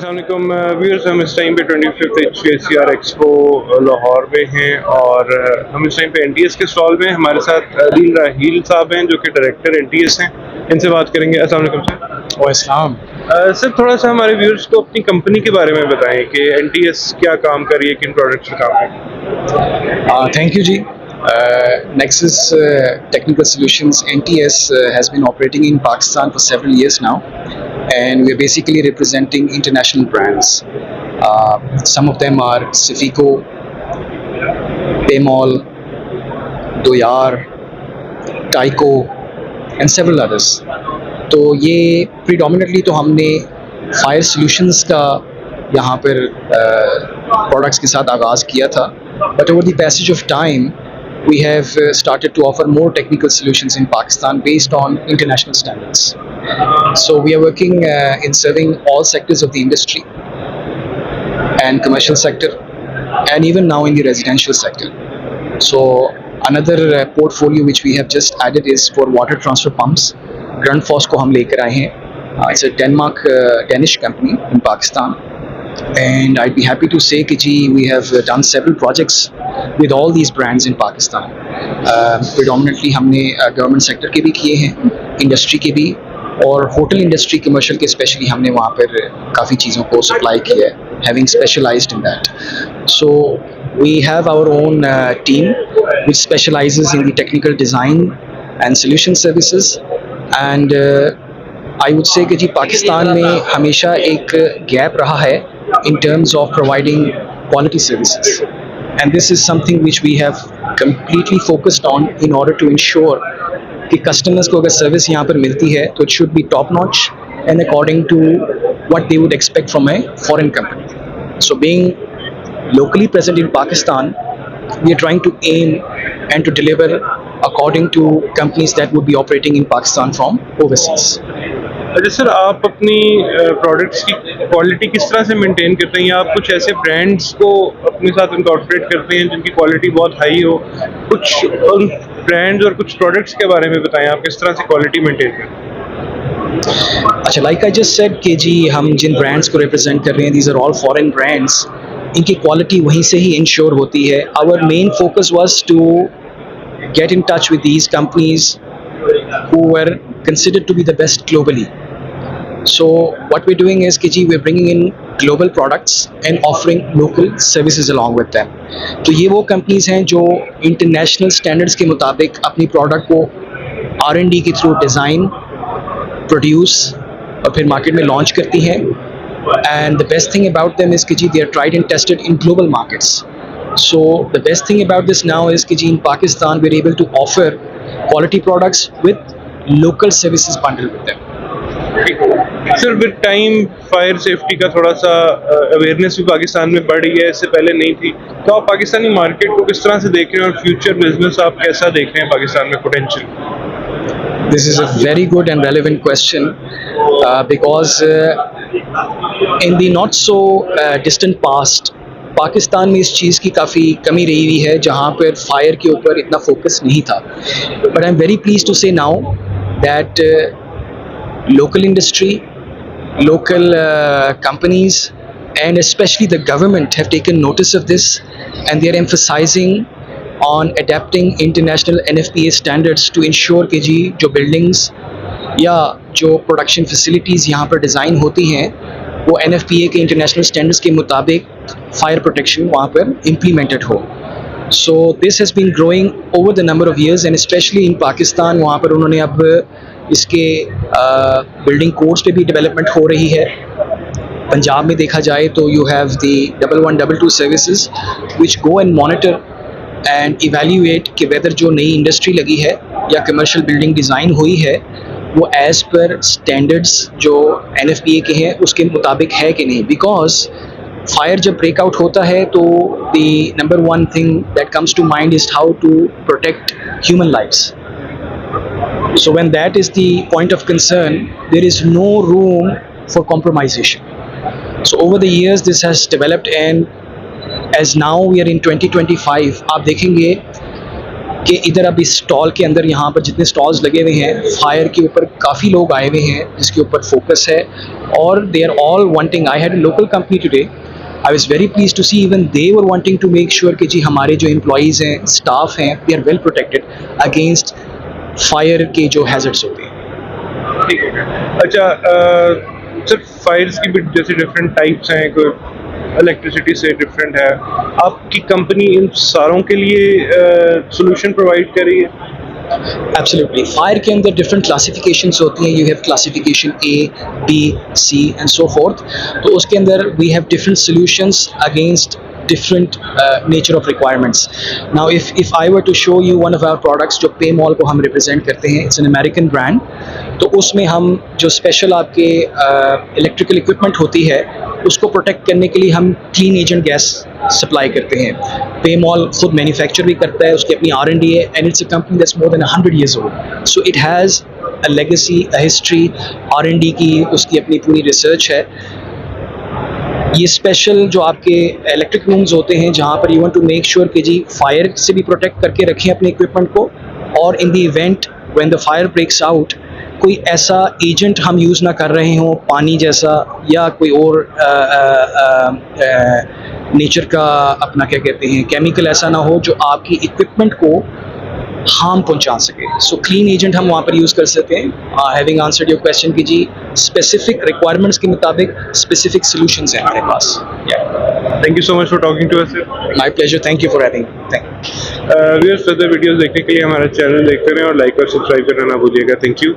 अस्सलामुअलैकुम व्यूअर्स, हम इस टाइम पे 25th HCR एक्सपो लाहौर में हैं और हम इस टाइम पे NTS के स्टॉल में हमारे साथ अदील राहील साहब हैं जो कि डायरेक्टर NTS हैं। इनसे बात करेंगे। अस्सलामुअलैकुम सर। वालेकुम। सर, थोड़ा सा हमारे व्यूअर्स को अपनी कंपनी के बारे में बताएं कि NTS क्या काम कर रही है, किन प्रोडक्ट्स पे काम कर रही है। Thank you, Ji. Nexus Technical Solutions (NTS) has been operating in Pakistan for several years now, and we're basically representing international brands. Some of them are Cefico, Paymol, Doyar, Tyco, and several others. तो ये predominantly तो हमने fire solutions का यहाँ पर products के साथ आगाज़ किया था, but over the passage of time we have started to offer more technical solutions in Pakistan based on international standards. So we are working in serving all sectors of the industry and commercial sector, and even now in the residential sector. So another portfolio which we have just added is for water transfer pumps. Grundfos को हम लेकर आए हैं. It's a Danish company in Pakistan. And I'd be happy to say that we have done several projects with all these brands in Pakistan. Predominantly हमने government sector के भी किए हैं, industry के भी, और hotel industry commercial के especially हमने वहाँ पर काफ़ी चीज़ों को supply किया है, having specialized in that. So we have our own team which specializes in the technical design and solution services. And I would say कि जी पाकिस्तान में हमेशा एक gap रहा है in terms of providing quality services, and this is something which we have completely focused on in order to ensure कि customers को अगर service यहाँ पर मिलती है तो it should be top notch and according to what they would expect from a foreign company. So being locally present in Pakistan, we are trying to aim and to deliver according to companies that would be operating in Pakistan from overseas. अच्छा sir, आप अपनी products की quality किस तरह से maintain करते हैं, या आप कुछ ऐसे ब्रांड्स को अपने साथ इनकॉर्पोरेट करते हैं जिनकी क्वालिटी बहुत हाई हो? कुछ उन ब्रांड्स और कुछ प्रोडक्ट्स के बारे में बताएं, आप किस तरह से क्वालिटी मेंटेन करते हैं? अच्छा, लाइक आई जस्ट सेड कि जी हम जिन ब्रांड्स को रिप्रेजेंट कर रहे हैं, these are all foreign brands, इनकी क्वालिटी वहीं से ही इंश्योर होती है. Our main focus was to get in touch with these companies who were considered to be the best globally. So what we're doing is कि जी we're bringing in global products and offering local services along with them. तो ये वो companies हैं जो international standards के मुताबिक अपनी product को R&D के through design, produce और फिर market में launch करती हैं. And the best thing about them is कि जी they are tried and tested in global markets. So the best thing about this now is कि जी in Pakistan we're able to offer quality products with local services bundled with them. Sir, with time fire safety का थोड़ा सा awareness भी पाकिस्तान में बढ़ रही है, इससे पहले नहीं थी. तो आप पाकिस्तानी मार्केट को किस तरह से देख रहे हैं और फ्यूचर बिजनेस आप कैसा देख रहे हैं पाकिस्तान में potential? This is a very good and relevant question because in the not so distant past Pakistan में इस चीज़ की काफ़ी कमी रही हुई है जहाँ पर फायर के ऊपर इतना फोकस नहीं था. But I am very please to say now that local industry, local companies, and especially the government have taken notice of this, and they are emphasizing on adapting international NFPA standards to ensure कि जी जो buildings या जो production facilities यहाँ पर design होती हैं वो NFPA के international standards के मुताबिक fire protection वहाँ पर implemented हो. So this has been growing over the number of years, and especially in Pakistan वहाँ पर उन्होंने अब इसके बिल्डिंग कोड्स पे भी डेवलपमेंट हो रही है. पंजाब में देखा जाए तो you have the 1122 services which go and monitor and evaluate कि वेदर जो नई इंडस्ट्री लगी है या कमर्शियल बिल्डिंग डिज़ाइन हुई है वो एज़ पर स्टैंडर्ड्स जो NFPA के हैं उसके मुताबिक है कि नहीं. बिकॉज फायर जब ब्रेकआउट होता है तो the number one thing that comes to mind is how to protect human lives. So when that is the point of concern, there is no room for compromisation. So over the years this has developed, and as now we are in 2025, आप देखेंगे कि इधर अभी stall के अंदर यहाँ पर जितने स्टॉल्स लगे हुए हैं फायर के ऊपर काफ़ी लोग आए हुए हैं जिसके ऊपर फोकस है, और they are all wanting. I had a local company today. I was very please to see even they were wanting to make sure कि जी हमारे जो एम्प्लॉइज़ हैं, स्टाफ हैं, they are well protected against fire के जो hazards होते हैं. ठीक है. अच्छा, सर फायर्स की भी जैसे डिफरेंट टाइप्स हैं, कोई इलेक्ट्रिसिटी से डिफरेंट है, आपकी कंपनी इन सारों के लिए सॉल्यूशन प्रोवाइड कर रही है? एब्सोल्युटली. फायर के अंदर डिफरेंट क्लासिफिकेशंस होती हैं. You have classification A, B, C and so forth. तो उसके अंदर we have different solutions against different nature of requirements. Now if I were to show you one of our products जो Paymol को हम represent करते हैं, it's an American brand. तो उसमें हम जो स्पेशल आपके इलेक्ट्रिकल इक्विपमेंट होती है उसको प्रोटेक्ट करने के लिए हम क्लीन एजेंट गैस सप्लाई करते हैं. Paymol खुद मैन्युफैक्चर भी करता है, उसकी अपनी R&D है, and it's a company that's more than 100 years old. So it has a legacy, a history, R&D की उसकी अपनी पूरी रिसर्च है. ये स्पेशल जो आपके इलेक्ट्रिक रूम्स होते हैं जहाँ पर you want to make sure कि जी फायर से भी प्रोटेक्ट करके रखें अपने इक्विपमेंट को, और in the event when the fire breaks out कोई ऐसा एजेंट हम यूज़ ना कर रहे हों, पानी जैसा या कोई और नेचर का अपना क्या कहते हैं केमिकल ऐसा ना हो जो आपकी इक्विपमेंट को हार्म पहुंचा सके. सो क्लीन एजेंट हम वहाँ पर यूज़ कर सकते हैं. हैविंग आंसर्ड योर क्वेश्चन कि जी स्पेसिफिक रिक्वायरमेंट्स के मुताबिक स्पेसिफिक सॉल्यूशंस हैं हमारे पास. Thank you so much for talking to us sir. My pleasure. Thank you for having. Thank you. Viewers, further videos देखने के लिए हमारा चैनल देखते रहें और लाइक और सब्सक्राइब करना ना भूलिएगा. Thank you.